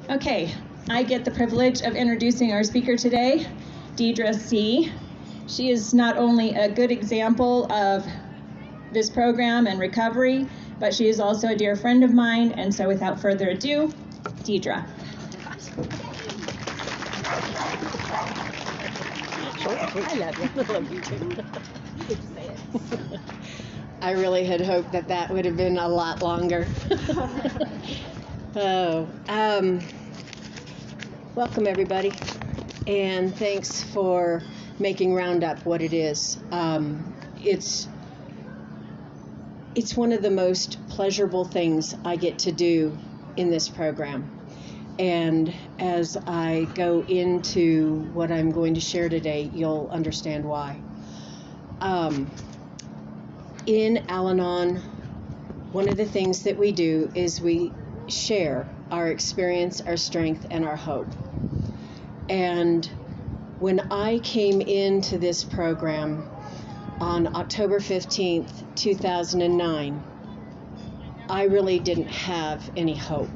Okay, I get the privilege of introducing our speaker today, Deidre C. She is not only a good example of this program and recovery, but she is also a dear friend of mine, and so without further ado, Deidre. I love you. I love you too. You get to say it. I really had hoped that would have been a lot longer. Welcome everybody, and thanks for making Roundup what it is. It's one of the most pleasurable things I get to do in this program. And as I go into what I'm going to share today, you'll understand why. In Al-anon, one of the things that we do is we share our experience, our strength, and our hope. And when I came into this program on October 15th, 2009, I really didn't have any hope.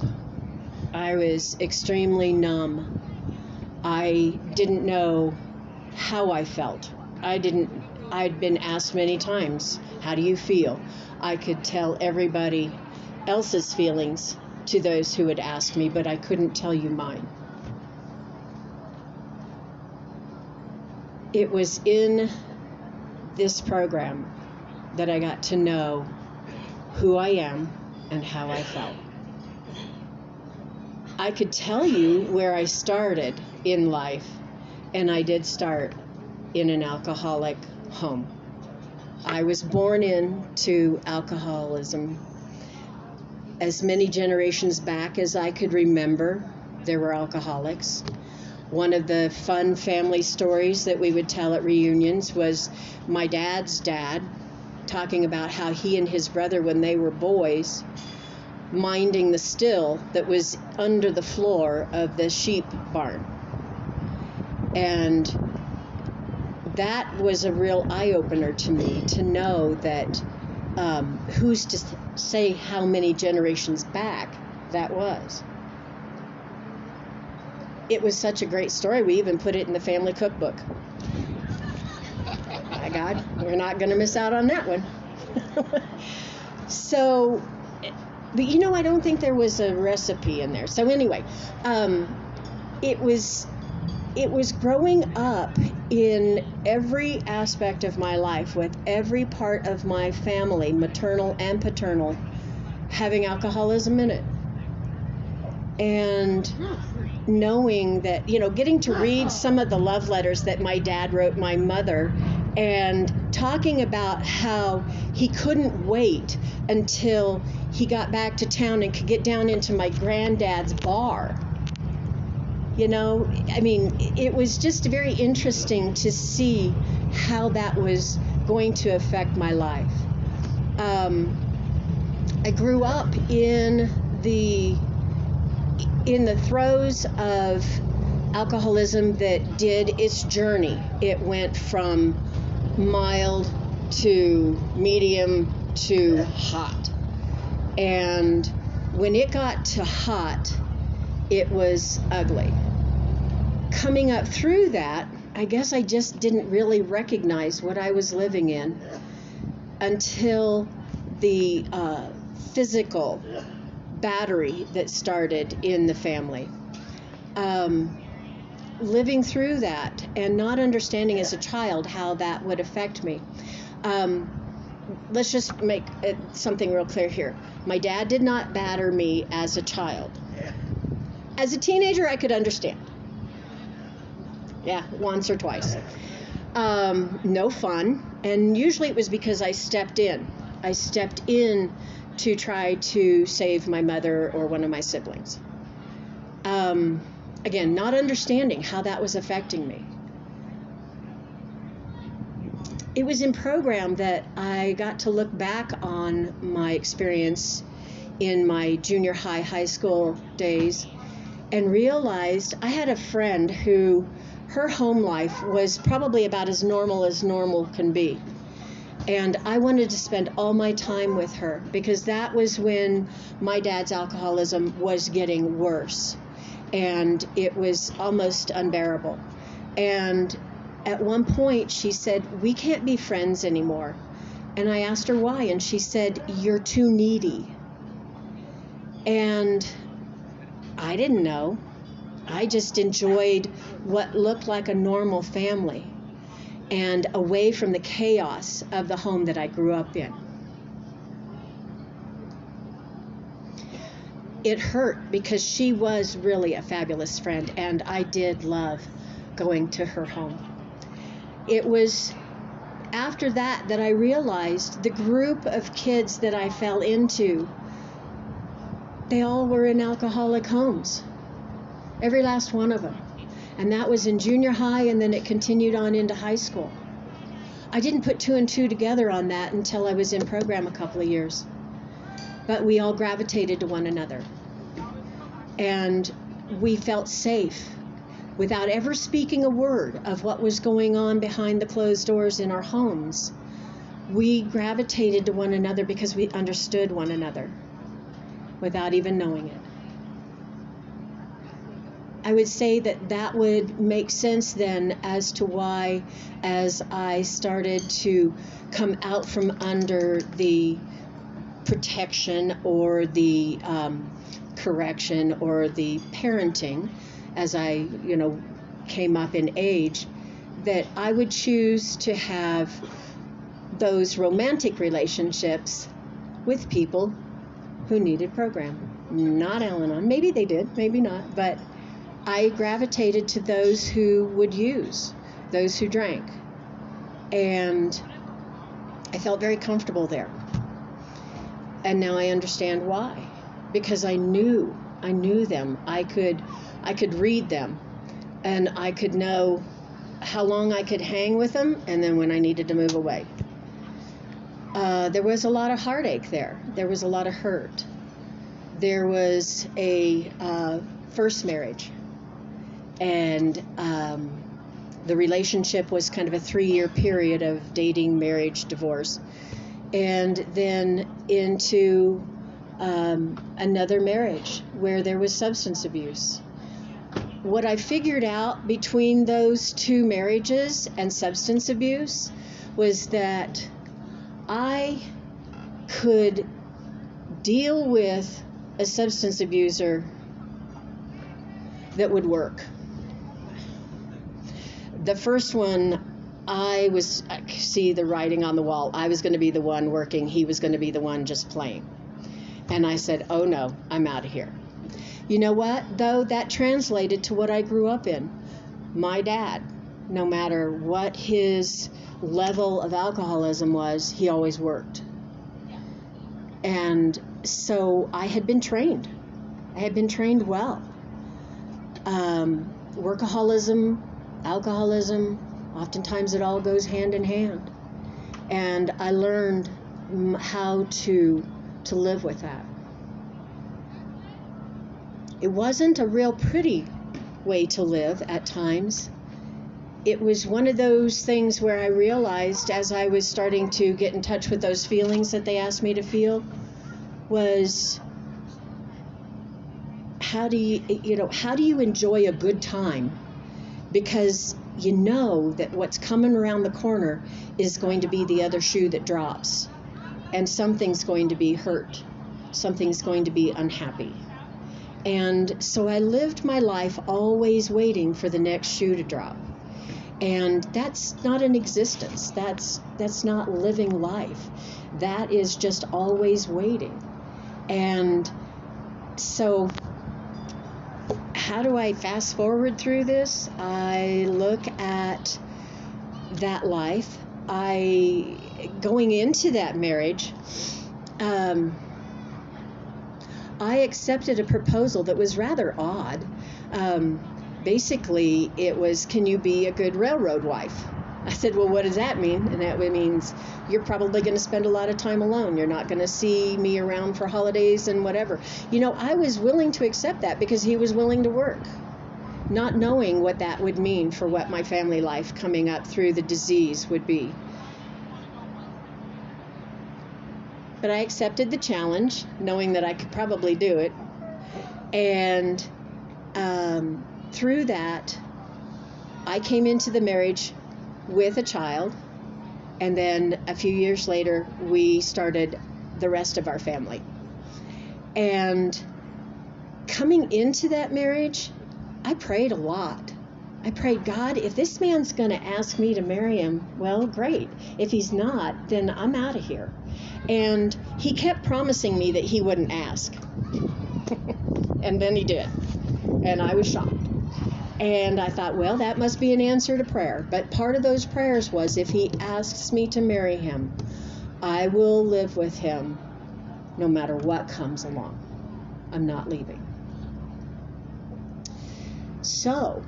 I was extremely numb. I didn't know how I felt. I'd been asked many times, how do you feel? I could tell everybody else's feelings to those who would ask me, but I couldn't tell you mine. It was in this program that I got to know who I am and how I felt. I could tell you where I started in life, and I did start in an alcoholic home. I was born into alcoholism. As many generations back as I could remember, there were alcoholics. One of the fun family stories that we would tell at reunions was my dad's dad talking about how he and his brother, when they were boys, minding the still that was under the floor of the sheep barn. And that was a real eye-opener to me, to know that who's to say how many generations back that was. It was such a great story, we even put it in the family cookbook. My God, we're not going to miss out on that one. So, but I don't think there was a recipe in there. So anyway, it was growing up in every aspect of my life, with every part of my family, maternal and paternal, having alcoholism in it. And knowing that, getting to read some of the love letters that my dad wrote my mother, and talking about how he couldn't wait until he got back to town and could get down into my granddad's bar. It was just very interesting to see how that was going to affect my life. I grew up in the throes of alcoholism that did its journey. It went from mild to medium to hot. And when it got to hot, it was ugly. Coming up through that, I guess I just didn't really recognize what I was living in until the physical battery that started in the family. Living through that and not understanding as a child how that would affect me. Let's just make something real clear here. My dad did not batter me as a child. As a teenager, I could understand. Yeah, once or twice. No fun. And usually it was because I stepped in. I stepped in to try to save my mother or one of my siblings. Again, not understanding how that was affecting me. It was in program that I got to look back on my experience in my junior high school days, and realized I had a friend who, her home life was probably about as normal can be. And I wanted to spend all my time with her, because that was when my dad's alcoholism was getting worse. and it was almost unbearable. And at one point she said, "We can't be friends anymore." And I asked her why, and she said, "You're too needy." And I didn't know. I just enjoyed what looked like a normal family and away from the chaos of the home that I grew up in. It hurt because she was really a fabulous friend, and I did love going to her home. It was after that that I realized the group of kids that I fell into, they all were in alcoholic homes. Every last one of them. And that was in junior high, and then it continued on into high school. I didn't put two and two together on that until I was in program a couple of years. But we all gravitated to one another. And we felt safe without ever speaking a word of what was going on behind the closed doors in our homes. We gravitated to one another because we understood one another without even knowing it. I would say that that would make sense then as to why, as I started to come out from under the protection or the correction or the parenting, as I, came up in age, that I would choose to have those romantic relationships with people who needed program. Not Al-anon. Maybe they did, maybe not, but I gravitated to those who would use, those who drank. And I felt very comfortable there. And now I understand why. Because I knew them. I could read them, and I could know how long I could hang with them, and then when I needed to move away. There was a lot of heartache there. There was a lot of hurt. There was a first marriage, and the relationship was kind of a 3-year period of dating, marriage, divorce, and then into another marriage where there was substance abuse. What I figured out between those two marriages and substance abuse was that I could deal with a substance abuser that would work. The first one, I see the writing on the wall. I was going to be the one working. He was going to be the one just playing. And I said, oh no, I'm out of here. You know what, though? That translated to what I grew up in. My dad, no matter what his level of alcoholism was, he always worked. And so I had been trained. I had been trained well. Workaholism, alcoholism, oftentimes it all goes hand in hand. And I learned how to live with that. It wasn't a real pretty way to live at times. It was one of those things where I realized, as I was starting to get in touch with those feelings that they asked me to feel, was how do you enjoy a good time? Because you know that what's coming around the corner is going to be the other shoe that drops. And something's going to be hurt. Something's going to be unhappy. And so I lived my life always waiting for the next shoe to drop. And that's not an existence. That's not living life. That is just always waiting. And so how do I fast forward through this? I look at that life. Going into that marriage, I accepted a proposal that was rather odd. Basically, it was, can you be a good railroad wife? I said, well, what does that mean? And that means you're probably going to spend a lot of time alone. You're not going to see me around for holidays and whatever. I was willing to accept that because he was willing to work, not knowing what that would mean for what my family life coming up through the disease would be. But I accepted the challenge, knowing that I could probably do it. And through that, I came into the marriage with a child, and then a few years later, we started the rest of our family. And coming into that marriage, I prayed a lot. I prayed, God, if this man's going to ask me to marry him, well, great. If he's not, then I'm out of here. And he kept promising me that he wouldn't ask. And then he did. And I was shocked. And I thought, well, that must be an answer to prayer. But part of those prayers was, if he asks me to marry him, I will live with him no matter what comes along. I'm not leaving. So,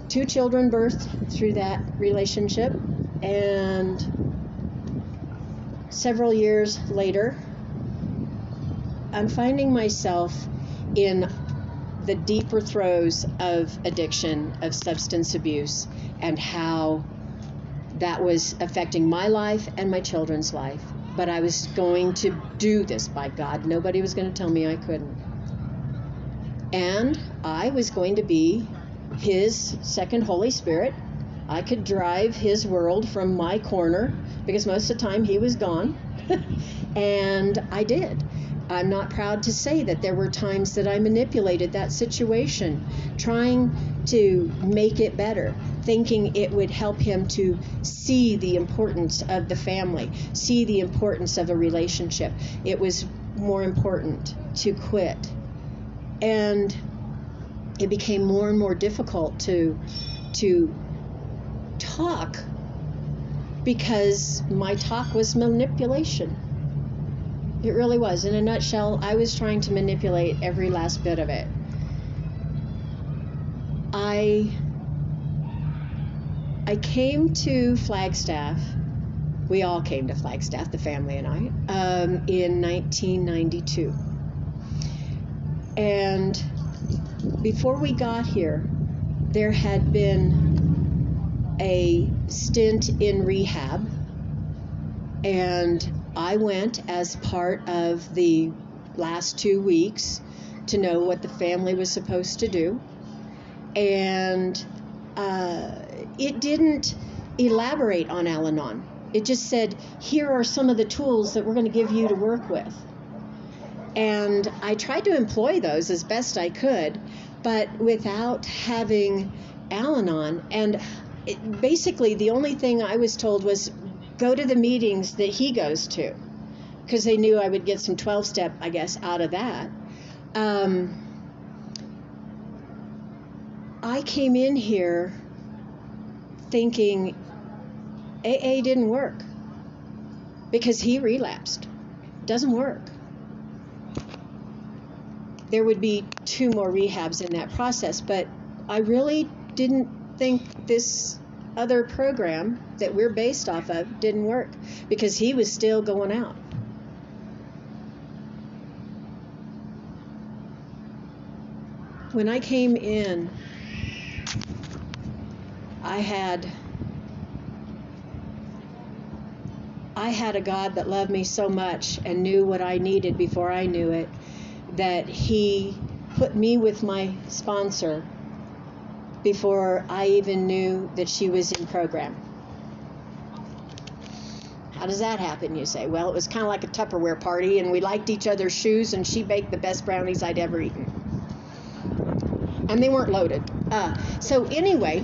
2 children birthed through that relationship, and several years later, I'm finding myself in the deeper throes of addiction, of substance abuse, and how that was affecting my life and my children's life. But I was going to do this, by God. Nobody was going to tell me I couldn't. And I was going to be his second Holy Spirit. I could drive his world from my corner, because most of the time he was gone. And I did. I'm not proud to say that there were times that I manipulated that situation, trying to make it better, thinking it would help him to see the importance of the family, see the importance of a relationship. It was more important to quit. And it became more and more difficult to talk, because my talk was manipulation. It really was. In a nutshell, I was trying to manipulate every last bit of it. I came to Flagstaff. We all came to Flagstaff, the family and I, in 1992. And before we got here, there had been a stint in rehab, and I went as part of the last 2 weeks to know what the family was supposed to do. And it didn't elaborate on Al-anon. It just said, here are some of the tools that we're going to give you to work with. And I tried to employ those as best I could, but without having Al-anon. And basically the only thing I was told was, go to the meetings that he goes to, because they knew I would get some 12-step, I guess, out of that. I came in here thinking AA didn't work, because he relapsed. Doesn't work. There would be 2 more rehabs in that process, but I really didn't think this other program that we're based off of didn't work, because he was still going out. When I came in, I had a God that loved me so much and knew what I needed before I knew it, that he put me with my sponsor before I even knew that she was in program. How does that happen, you say? Well, it was kind of like a Tupperware party, and we liked each other's shoes, and she baked the best brownies I'd ever eaten. And they weren't loaded. So anyway,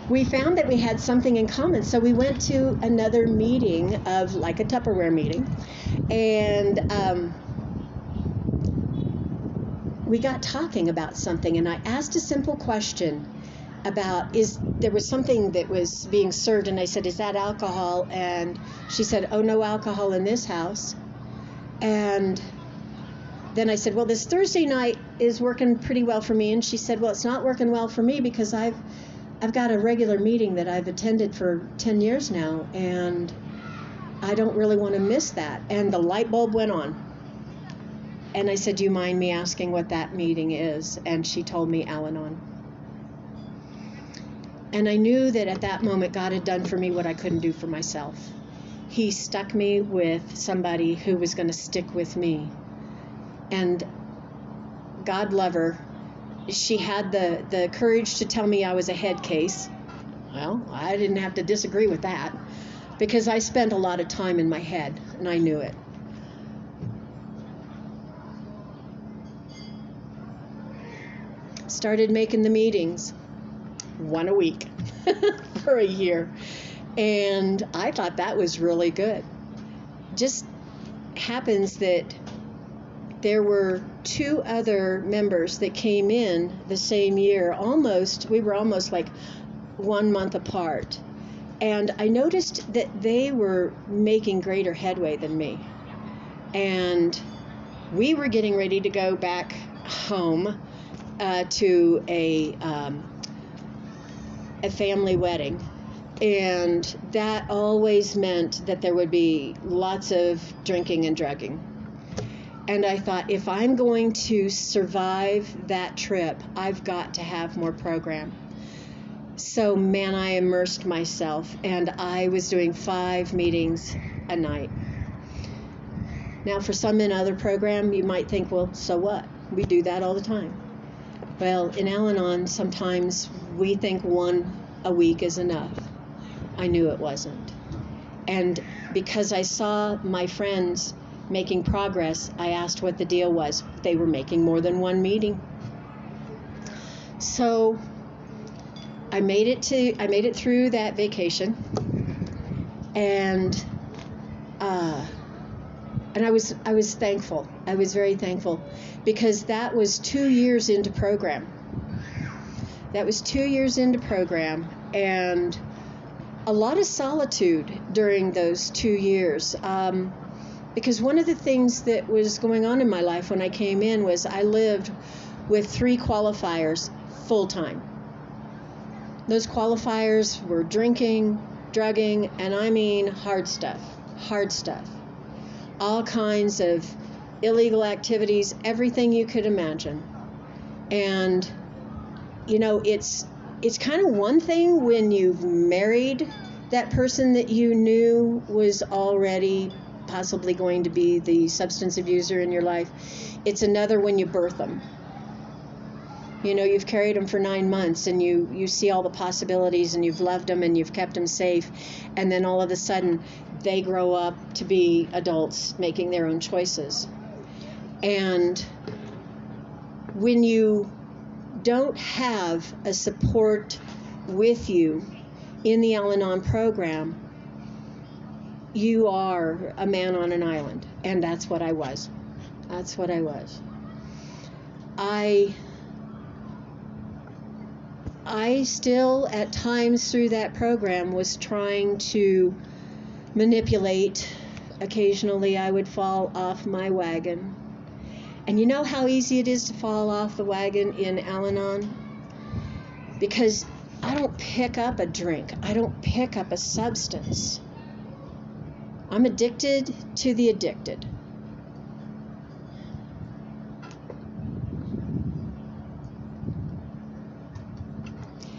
we found that we had something in common. So we went to another meeting, of like a Tupperware meeting, and we got talking about something, and I asked a simple question about, there was something that was being served, and I said, is that alcohol? And she said, oh, no alcohol in this house. And then I said, well, this Thursday night is working pretty well for me. And she said, well, it's not working well for me, because I've got a regular meeting that I've attended for 10 years now, and I don't really want to miss that. And the light bulb went on. And I said, do you mind me asking what that meeting is? And she told me Al-anon. And I knew that at that moment God had done for me what I couldn't do for myself. He stuck me with somebody who was going to stick with me. And God love her, she had the courage to tell me I was a head case. Well, I didn't have to disagree with that, because I spent a lot of time in my head, and I knew it. Started making the meetings, one a week for a year, and I thought that was really good. Just happens that there were 2 other members that came in the same year. We were almost like 1 month apart, and I noticed that they were making greater headway than me, and we were getting ready to go back home to a family wedding, and that always meant that there would be lots of drinking and drugging. And I thought, if I'm going to survive that trip, I've got to have more program. So, man, I immersed myself, and I was doing 5 meetings a night. Now, for some in other program, you might think, well, so what? We do that all the time. Well, in Al-anon, sometimes we think 1 a week is enough. I knew it wasn't. And because I saw my friends making progress, I asked what the deal was. They were making more than 1 meeting. So I made it through that vacation, and I was thankful. I was very thankful, because that was 2 years into program. And a lot of solitude during those 2 years. Because one of the things that was going on in my life when I came in was I lived with 3 qualifiers full time. Those qualifiers were drinking, drugging, and I mean hard stuff. All kinds of illegal activities, everything you could imagine. And, you know, it's kind of one thing when you've married that person that you knew was already possibly going to be the substance abuser in your life. It's another when you birth them. You know, you've carried them for 9 months, and you see all the possibilities, and you've loved them, and you've kept them safe, and then all of a sudden they grow up to be adults making their own choices. And when you don't have a support with you in the Al-anon program, you are a man on an island, and that's what I was. I still, at times through that program, was trying to manipulate. Occasionally I would fall off my wagon. And you know how easy it is to fall off the wagon in Al-anon? Because I don't pick up a drink. I don't pick up a substance. I'm addicted to the addicted.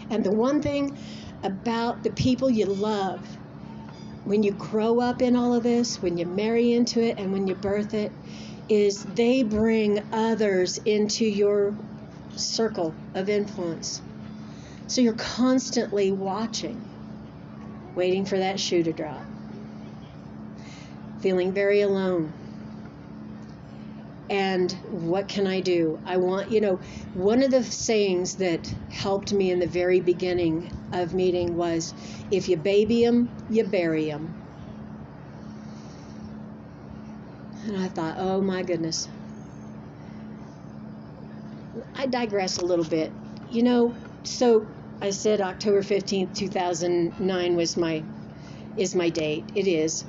And the one thing about the people you love, when you grow up in all of this, when you marry into it, and when you birth it, is they bring others into your circle of influence. So you're constantly watching, waiting for that shoe to drop, feeling very alone. And what can I do? One of the sayings that helped me in the very beginning of meeting was, if you baby them, you bury them. And I thought, oh my goodness. I digress a little bit. So I said October 15th, 2009 is my date. It is.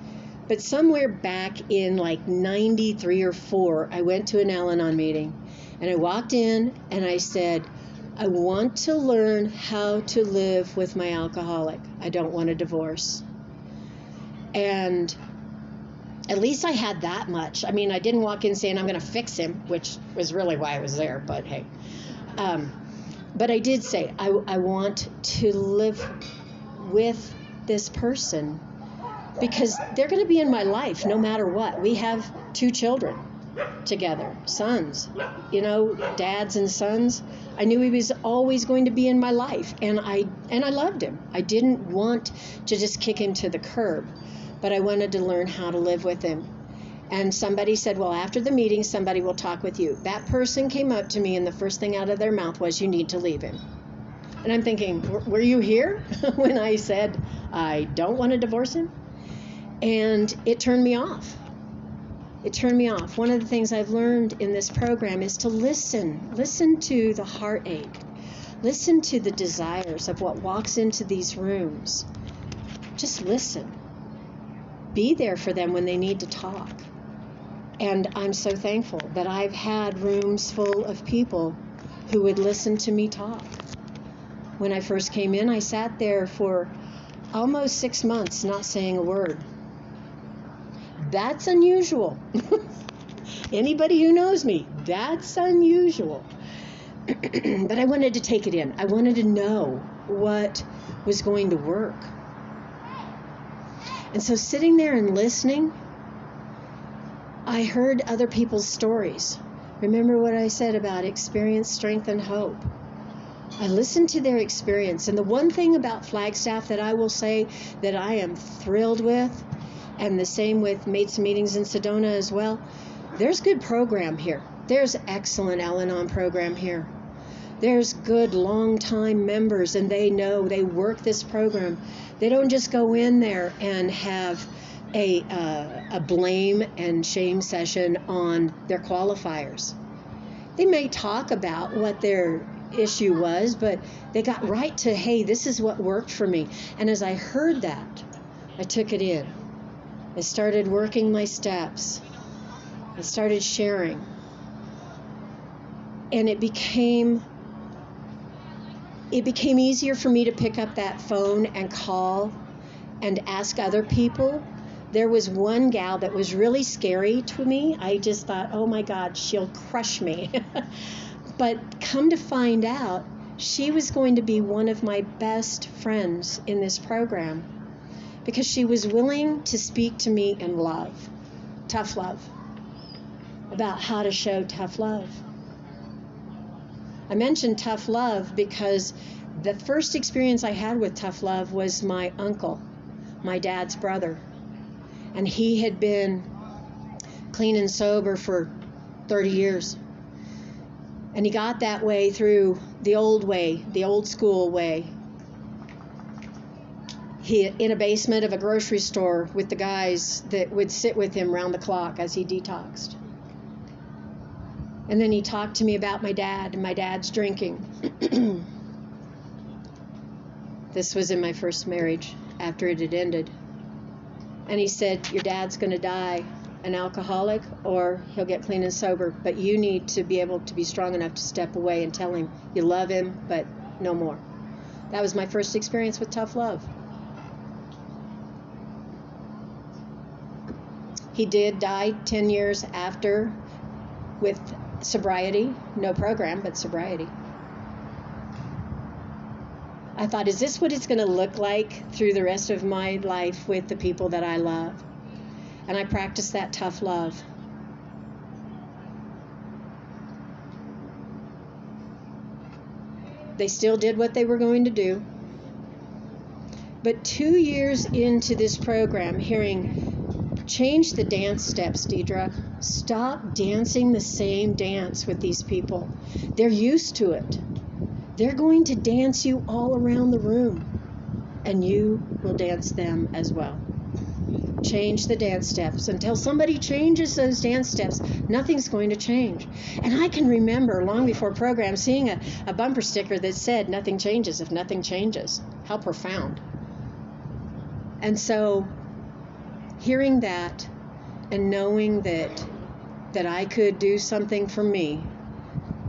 But somewhere back in like 93 or 4, I went to an Al-anon meeting, and I walked in and I said, I want to learn how to live with my alcoholic. I don't want a divorce. And at least I had that much. I mean, I didn't walk in saying I'm going to fix him, which was really why I was there, but hey. But I did say, I want to live with this person, because they're going to be in my life no matter what. We have 2 children. together, sons, dads and sons. I knew he was always going to be in my life, and I loved him. I didn't want to just kick him to the curb, but I wanted to learn how to live with him. And somebody said, well, after the meeting, somebody will talk with you. That person came up to me, and the first thing out of their mouth was, you need to leave him. And I'm thinking, were you here when I said I don't want to divorce him? And it turned me off. It turned me off. One of the things I've learned in this program is to listen. Listen to the heartache. Listen to the desires of what walks into these rooms. Just listen. Be there for them when they need to talk. And I'm so thankful that I've had rooms full of people who would listen to me talk. When I first came in, I sat there for almost 6 months not saying a word. That's unusual. Anybody who knows me, that's unusual. But I wanted to take it in. I wanted to know what was going to work. And so sitting there and listening, I heard other people's stories. Remember what I said about experience, strength, and hope. I listened to their experience. And the one thing about Flagstaff that I will say that I am thrilled with, and the same with Mates Meetings in Sedona as well, there's good program here. There's excellent Al-anon program here. There's good long-time members, and they know they work this program. They don't just go in there and have a blame and shame session on their qualifiers. They may talk about what their issue was, but they got right to, hey, this is what worked for me. And as I heard that, I took it in. I started working my steps. I started sharing. And it became easier for me to pick up that phone and call and ask other people. There was one gal that was really scary to me. I just thought, oh my God, she'll crush me. But come to find out, she was going to be one of my best friends in this program because she was willing to speak to me in love, tough love, about how to show tough love. I mentioned tough love because the first experience I had with tough love was my uncle, my dad's brother. And he had been clean and sober for 30 years. And he got that way through the old school way. He in a basement of a grocery store with the guys that would sit with him round the clock as he detoxed. And then he talked to me about my dad and my dad's drinking. This was in my first marriage after it had ended. And he said, your dad's going to die an alcoholic or he'll get clean and sober, but you need to be able to be strong enough to step away and tell him you love him, but no more. That was my first experience with tough love. He did die 10 years after with sobriety, no program, but sobriety. I thought, is this what it's going to look like through the rest of my life with the people that I love? And I practiced that tough love. They still did what they were going to do. But 2 years into this program, hearing, change the dance steps, Deidre. Stop dancing the same dance with these people. They're used to it. They're going to dance you all around the room, and you will dance them as well. Change the dance steps. Until somebody changes those dance steps, nothing's going to change. And I can remember long before program seeing a bumper sticker that said, nothing changes if nothing changes. How profound. And so hearing that and knowing that I could do something for me,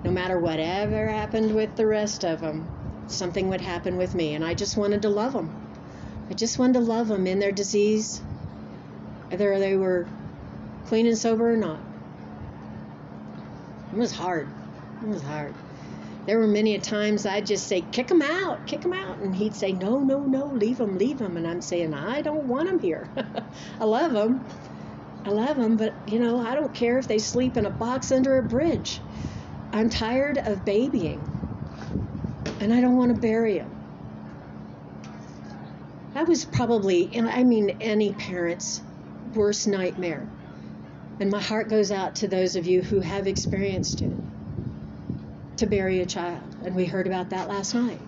no matter whatever happened with the rest of them, something would happen with me. And I just wanted to love them. I just wanted to love them in their disease, whether they were clean and sober or not. It was hard. It was hard. There were many times I'd just say, kick them out. And he'd say, no, leave them. And I'm saying, I don't want them here. I love them, I love them, but, I don't care if they sleep in a box under a bridge. I'm tired of babying, and I don't want to bury them. That was probably, any parent's worst nightmare. And my heart goes out to those of you who have experienced it, to bury a child. And we heard about that last night.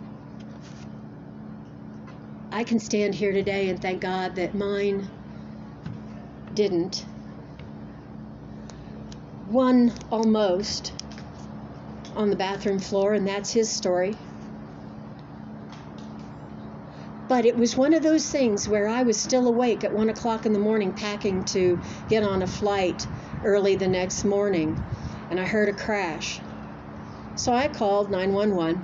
I can stand here today and thank God that mine didn't. One almost on the bathroom floor, and that's his story. But it was one of those things where I was still awake at 1 o'clock in the morning packing to get on a flight early the next morning, and I heard a crash. So I called 911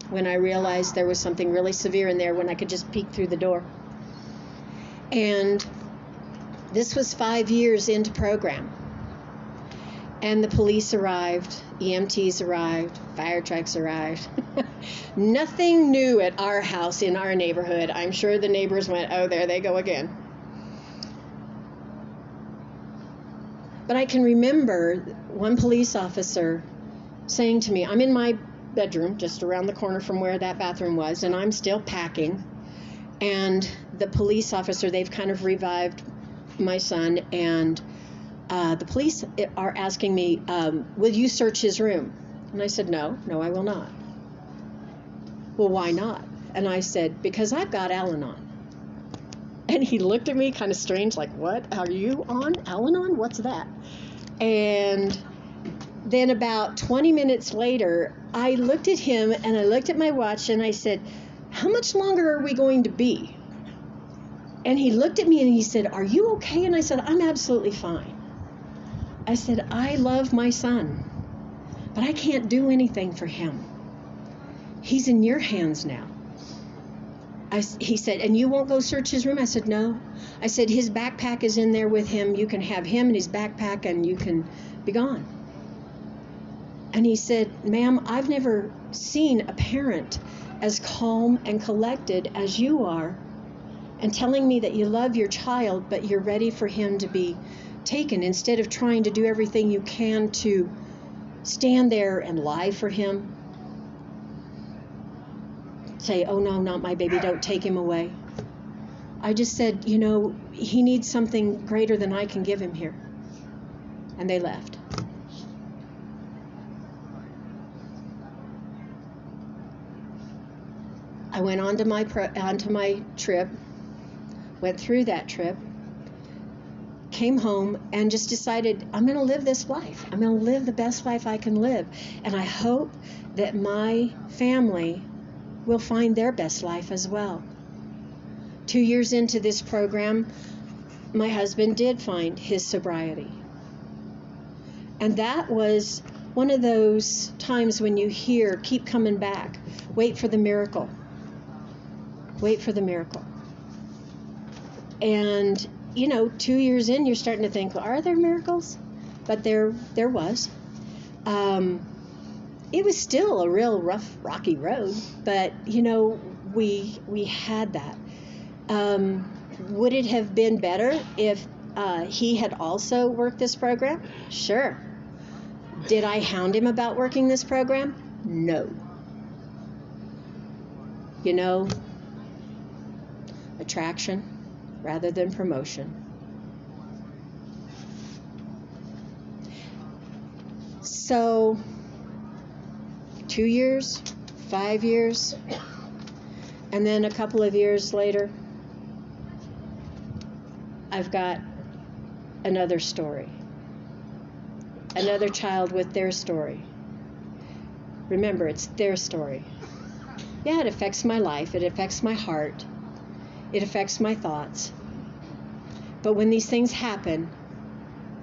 when I realized there was something really severe in there, when I could just peek through the door. And this was 5 years into program. And the police arrived, EMTs arrived, fire trucks arrived. Nothing new at our house in our neighborhood. I'm sure the neighbors went, oh, there they go again. But I can remember one police officer saying to me, I'm in my bedroom just around the corner from where that bathroom was, and I'm still packing. And the police officer, they've kind of revived my son, and the police are asking me, will you search his room? And I said, no, I will not. Well, why not? And I said, because I've got Al-anon. And he looked at me kind of strange, like, what? Are you on Al-anon? What's that? And then about 20 minutes later, I looked at him and I looked at my watch and I said, how much longer are we going to be? And he looked at me and he said, are you okay? And I said, I'm absolutely fine. I said, I love my son, but I can't do anything for him. He's in your hands now. He said, and you won't go search his room? I said, no. I said, his backpack is in there with him. You can have him and his backpack and you can be gone. And he said, ma'am, I've never seen a parent as calm and collected as you are, and telling me that you love your child, but you're ready for him to be taken, instead of trying to do everything you can to stand there and lie for him. Say, oh no, not my baby, don't take him away. I just said, he needs something greater than I can give him here. And they left. I went onto my trip, went through that trip, came home, and just decided, I'm going to live this life. I'm going to live the best life I can live. And I hope that my family will find their best life as well. 2 years into this program, my husband did find his sobriety. And that was one of those times when you hear, keep coming back, wait for the miracle. Wait for the miracle. And 2 years in, you're starting to think, well, are there miracles? But there was. It was still a real rough, rocky road, but we had that. Would it have been better if he had also worked this program? Sure. Did I hound him about working this program? No. Attraction rather than promotion. So 2 years, 5 years, and then a couple of years later, I've got another story. Another child with their story. Remember, it's their story. Yeah, it affects my life, it affects my heart, it affects my thoughts. But when these things happen,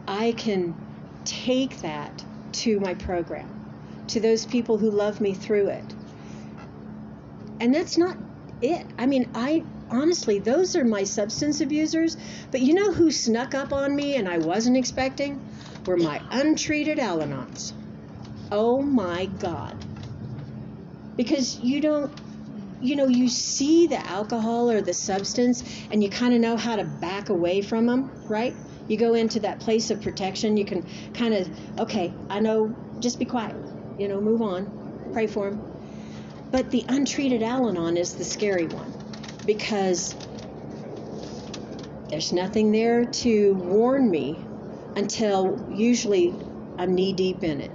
I can take that to my program, to those people who love me through it. And that's not it. I honestly, those are my substance abusers. But you know who snuck up on me and I wasn't expecting? Were my untreated Al-anons. Oh my God. Because you see the alcohol or the substance and you kind of know how to back away from them, right? You go into that place of protection. You can kind of, okay, I know, just be quiet, move on, pray for him. But the untreated Al-anon is the scary one, because there's nothing there to warn me until usually I'm knee deep in it.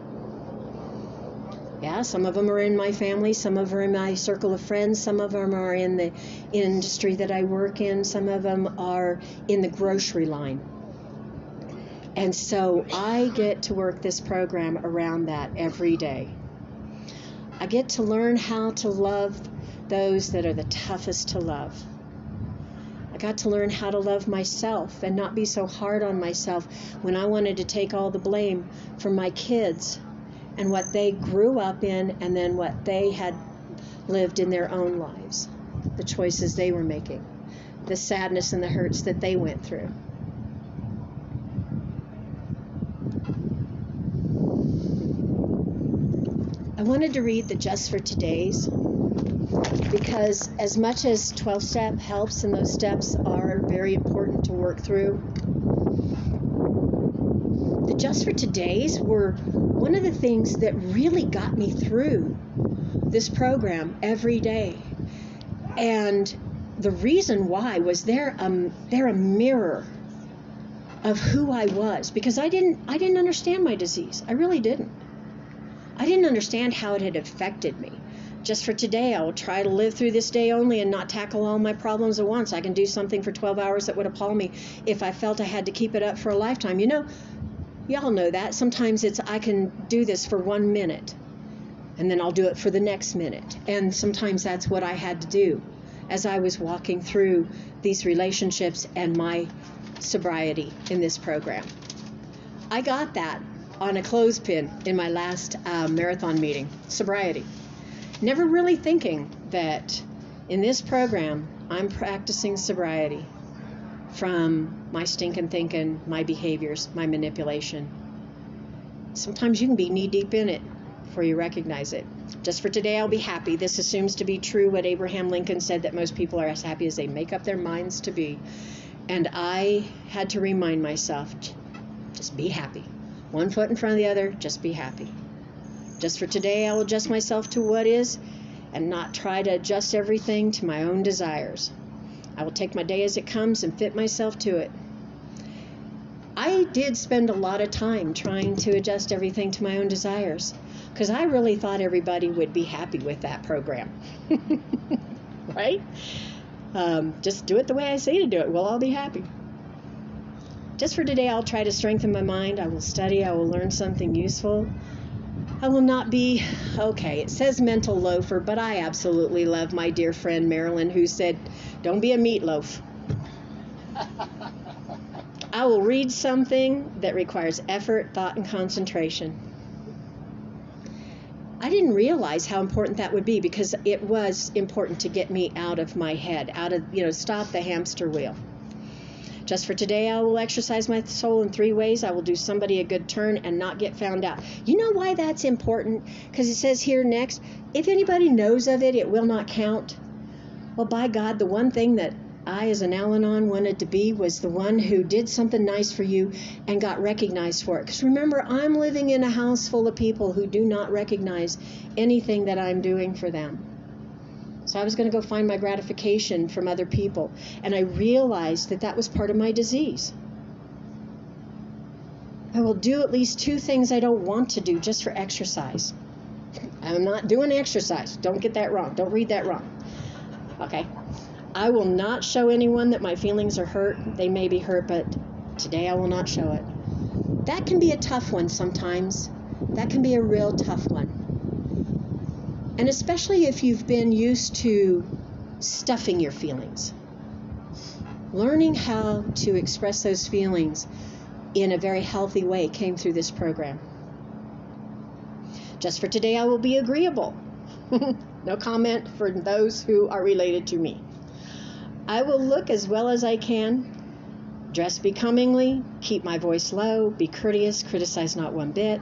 Yeah, some of them are in my family, some of them are in my circle of friends, some of them are in the industry that I work in, some of them are in the grocery line. And so I get to work this program around that every day. I get to learn how to love those that are the toughest to love. I got to learn how to love myself and not be so hard on myself when I wanted to take all the blame for my kids and what they grew up in, and then what they had lived in their own lives, the choices they were making, the sadness and the hurts that they went through. I wanted to read the Just for Today's, because as much as 12-step helps, and those steps are very important to work through, the Just for Today's were one of the things that really got me through this program every day. And the reason why was they're a mirror of who I was, because I didn't understand my disease. I really didn't. I didn't understand how it had affected me. Just for today, I will try to live through this day only and not tackle all my problems at once. I can do something for 12 hours that would appall me if I felt I had to keep it up for a lifetime. Y'all know that. Sometimes I can do this for 1 minute, and then I'll do it for the next minute. And sometimes that's what I had to do as I was walking through these relationships and my sobriety in this program. I got that on a clothespin in my last marathon meeting, sobriety. Never really thinking that in this program, I'm practicing sobriety from my stinking thinking, my behaviors, my manipulation. Sometimes you can be knee deep in it before you recognize it. Just for today, I'll be happy. This assumes to be true what Abraham Lincoln said, that most people are as happy as they make up their minds to be. And I had to remind myself, just be happy. One foot in front of the other, just be happy. Just for today, I will adjust myself to what is and not try to adjust everything to my own desires. I will take my day as it comes and fit myself to it. I did spend a lot of time trying to adjust everything to my own desires, because I really thought everybody would be happy with that program. Right? Just do it the way I say to do it. We'll all be happy. Just for today, I'll try to strengthen my mind. I will study. I will learn something useful. I will not be, it says mental loafer, but I absolutely love my dear friend Marilyn, who said, don't be a meatloaf. I will read something that requires effort, thought, and concentration. I didn't realize how important that would be, because it was important to get me out of my head, stop the hamster wheel. Just for today, I will exercise my soul in 3 ways. I will do somebody a good turn and not get found out. You know why that's important? Because it says here next, if anybody knows of it, it will not count. Well, by God, the one thing that I, as an Al-anon, wanted to be was the one who did something nice for you and got recognized for it. Because remember, I'm living in a house full of people who do not recognize anything that I'm doing for them. So I was going to go find my gratification from other people. And I realized that that was part of my disease. I will do at least 2 things I don't want to do just for exercise. I'm not doing exercise. Don't get that wrong. Don't read that wrong. Okay. I will not show anyone that my feelings are hurt. They may be hurt, but today I will not show it. That can be a tough one sometimes. That can be a real tough one. And especially if you've been used to stuffing your feelings. Learning how to express those feelings in a very healthy way came through this program. Just for today, I will be agreeable. No comment for those who are related to me. I will look as well as I can, dress becomingly, keep my voice low, be courteous, criticize not one bit.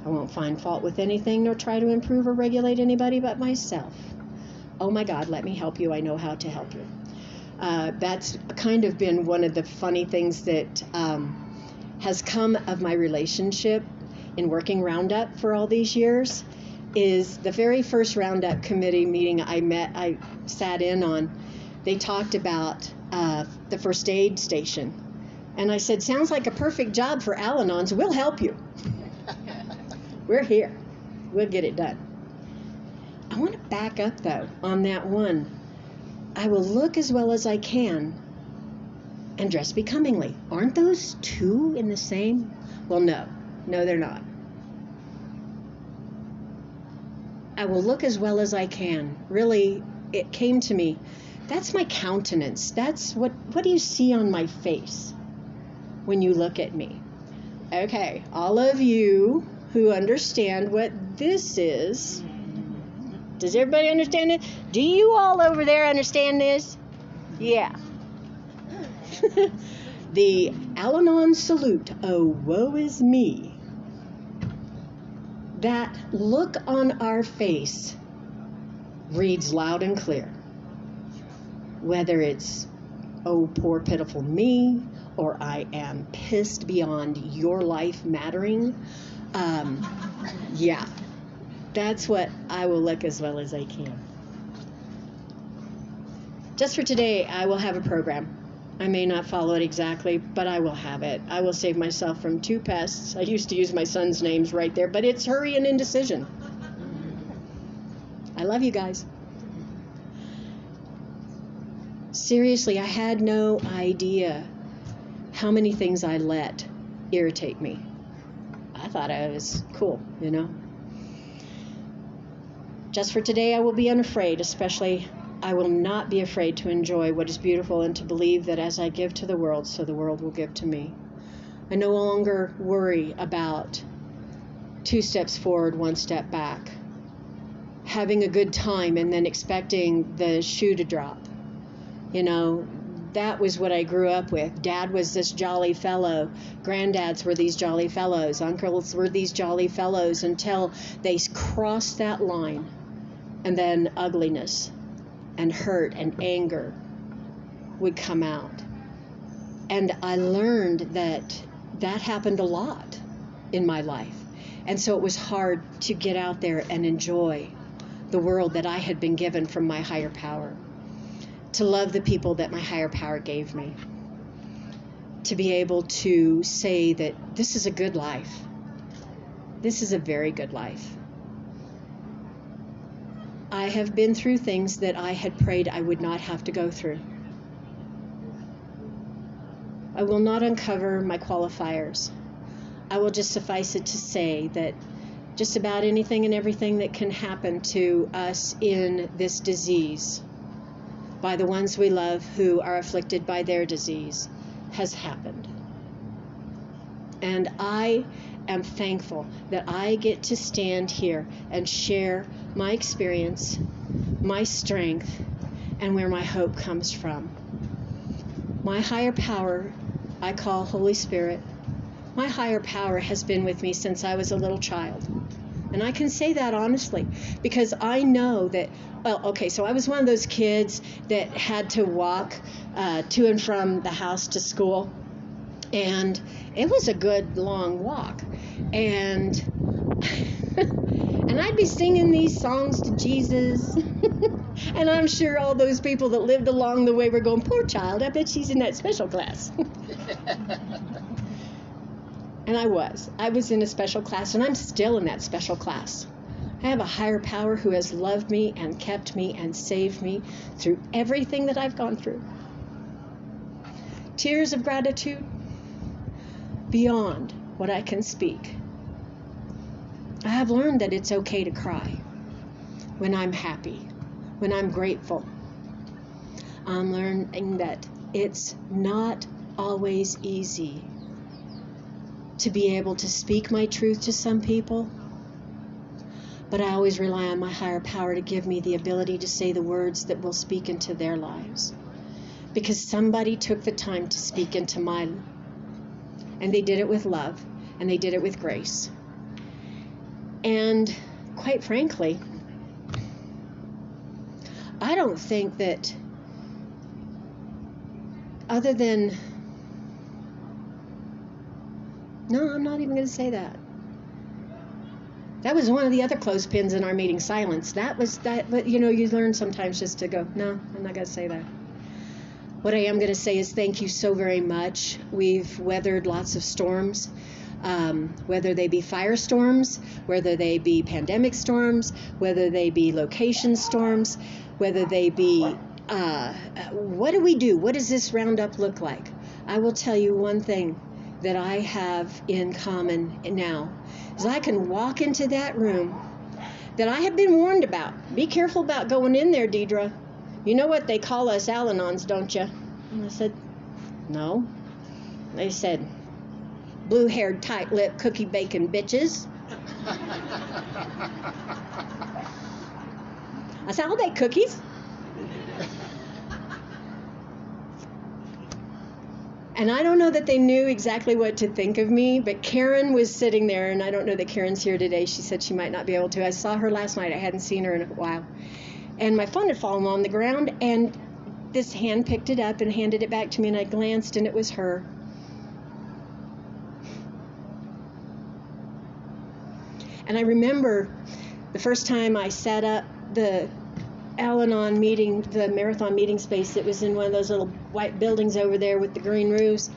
I won't find fault with anything, nor try to improve or regulate anybody but myself. Oh my God, let me help you. I know how to help you. That's kind of been one of the funny things that has come of my relationship in working Roundup for all these years is the very first Roundup committee meeting I sat in on. They talked about the first aid station. And I said, sounds like a perfect job for Al-anons. We'll help you. We're here. We'll get it done. I want to back up, though, on that one. I will look as well as I can and dress becomingly. Aren't those two in the same? Well, no. No, they're not. I will look as well as I can. Really, it came to me. That's my countenance. That's what do you see on my face when you look at me? Okay, all of you who understand what this is, does everybody understand it? Do you all over there understand this? Yeah. The Al-anon salute, oh, woe is me. That look on our face reads loud and clear. Whether it's, oh, poor pitiful me, or I am pissed beyond your life mattering, yeah, that's what I will look as well as I can. Just for today, I will have a program. I may not follow it exactly, but I will have it. I will save myself from two pests. I used to use my son's names right there, but it's hurry and indecision. I love you guys. Seriously, I had no idea how many things I let irritate me. I thought I was cool, you know. Just for today, I will be unafraid, especially I will not be afraid to enjoy what is beautiful and to believe that as I give to the world, so the world will give to me. I no longer worry about 2 steps forward, 1 step back, having a good time and then expecting the shoe to drop. You know, that was what I grew up with. Dad was this jolly fellow. Granddads were these jolly fellows. Uncles were these jolly fellows until they crossed that line. And then ugliness and hurt and anger would come out. And I learned that that happened a lot in my life. And so it was hard to get out there and enjoy the world that I had been given from my higher power. To love the people that my higher power gave me. To be able to say that this is a good life. This is a very good life. I have been through things that I had prayed I would not have to go through. I will not uncover my qualifiers. I will just suffice it to say that just about anything and everything that can happen to us in this disease by the ones we love who are afflicted by their disease has happened. And I am thankful that I get to stand here and share my experience, my strength, and where my hope comes from. My higher power, I call Holy Spirit. My higher power has been with me since I was a little child. And I can say that honestly, because I know that, well, okay, so I was one of those kids that had to walk to and from the house to school. And it was a good long walk. And and I'd be singing these songs to Jesus. And I'm sure all those people that lived along the way were going, poor child, I bet she's in that special class. And I was in a special class, and I'm still in that special class. I have a higher power who has loved me and kept me and saved me through everything that I've gone through. Tears of gratitude beyond what I can speak. I have learned that it's okay to cry when I'm happy, when I'm grateful. I'm learning that it's not always easy to be able to speak my truth to some people, but I always rely on my higher power to give me the ability to say the words that will speak into their lives, because somebody took the time to speak into mine, and they did it with love, and they did it with grace. And quite frankly, I don't think that other than No, I'm not even going to say that. That was one of the other clothespins in our meeting, silence. But you learn sometimes just to go, no, I'm not going to say that. What I am going to say is thank you so very much. We've weathered lots of storms, whether they be firestorms, whether they be pandemic storms, whether they be location storms, whether they be, what do we do? What does this roundup look like? I will tell you one thing that I have in common now is I can walk into that room that I have been warned about. Be careful about going in there, Deidre. You know what they call us Al-anons, don't you? And I said, no. They said, blue-haired, tight-lipped, cookie-bacon bitches. I said, I'll bake cookies. And I don't know that they knew exactly what to think of me, but Karen was sitting there, and I don't know that Karen's here today. She said she might not be able to. I saw her last night. I hadn't seen her in a while. And my phone had fallen on the ground, and this hand picked it up and handed it back to me, and I glanced, and it was her. And I remember the first time I set up the Al-anon meeting, the marathon meeting space that was in one of those little white buildings over there with the green roofs.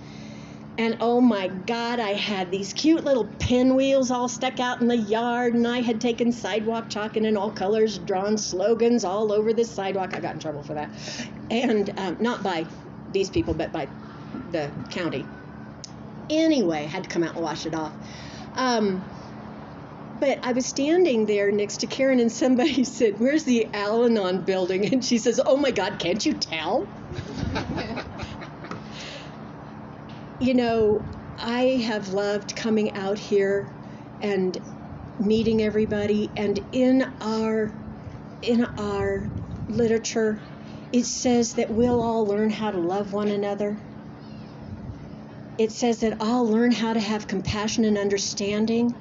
And oh my God, I had these cute little pinwheels all stuck out in the yard, and I had taken sidewalk chalk in all colors, drawn slogans all over the sidewalk. I got in trouble for that. And not by these people, but by the county. Anyway, had to come out and wash it off. But I was standing there next to Karen, and somebody said, where's the Al-anon building? And she says, oh my God, can't you tell? I have loved coming out here and meeting everybody, and in our literature, it says that we'll all learn how to love one another. It says that I'll learn how to have compassion and understanding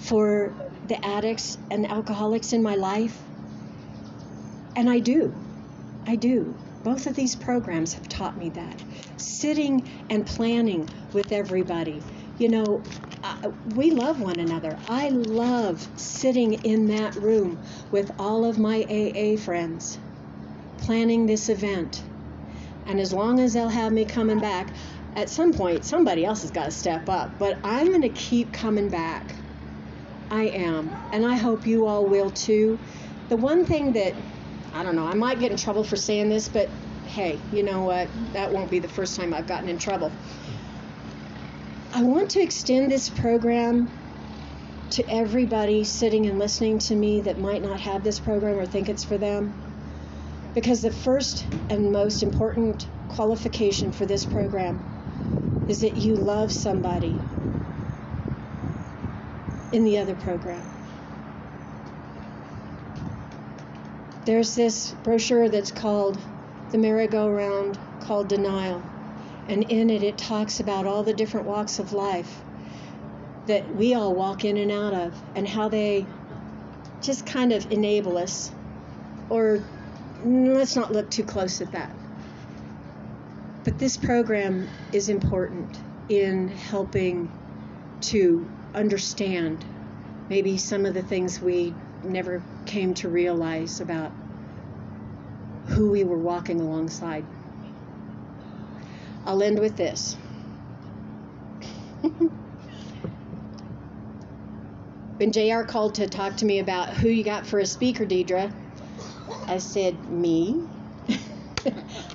for the addicts and alcoholics in my life. And I do. Both of these programs have taught me that. Sitting and planning with everybody. We love one another. I love sitting in that room with all of my AA friends, planning this event. And as long as they'll have me coming back, at some point, somebody else has got to step up. But I'm going to keep coming back. I am. And I hope you all will too. The one thing that, I don't know, I might get in trouble for saying this, but hey, you know what? That won't be the first time I've gotten in trouble. I want to extend this program to everybody sitting and listening to me that might not have this program or think it's for them. Because the first and most important qualification for this program is that you love somebody in the other program. There's this brochure that's called The Merry-Go-Round, called Denial. And in it, it talks about all the different walks of life that we all walk in and out of, and how they just kind of enable us. Or let's not look too close at that. But this program is important in helping to understand maybe some of the things we never came to realize about who we were walking alongside. I'll end with this. When JR called to talk to me about who you got for a speaker, Deidre, I said, me.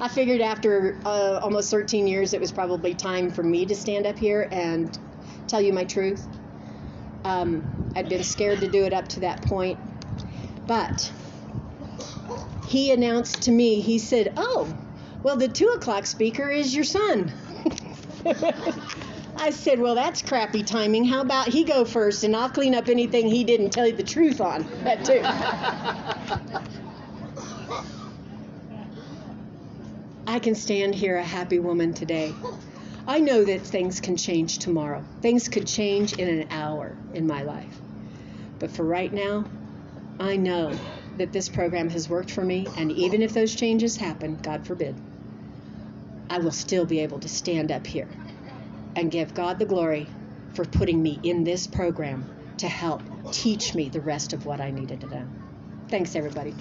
I figured after almost 13 years, it was probably time for me to stand up here and tell you my truth. I'd been scared to do it up to that point. But he announced to me, he said, oh, well, the 2 o'clock speaker is your son. I said, well, that's crappy timing. How about he go first, and I'll clean up anything he didn't tell you the truth on. That too. I can stand here a happy woman today. I know that things can change tomorrow. Things could change in an hour in my life. But for right now, I know that this program has worked for me, and even if those changes happen, God forbid, I will still be able to stand up here and give God the glory for putting me in this program to help teach me the rest of what I needed to know. Thanks, everybody.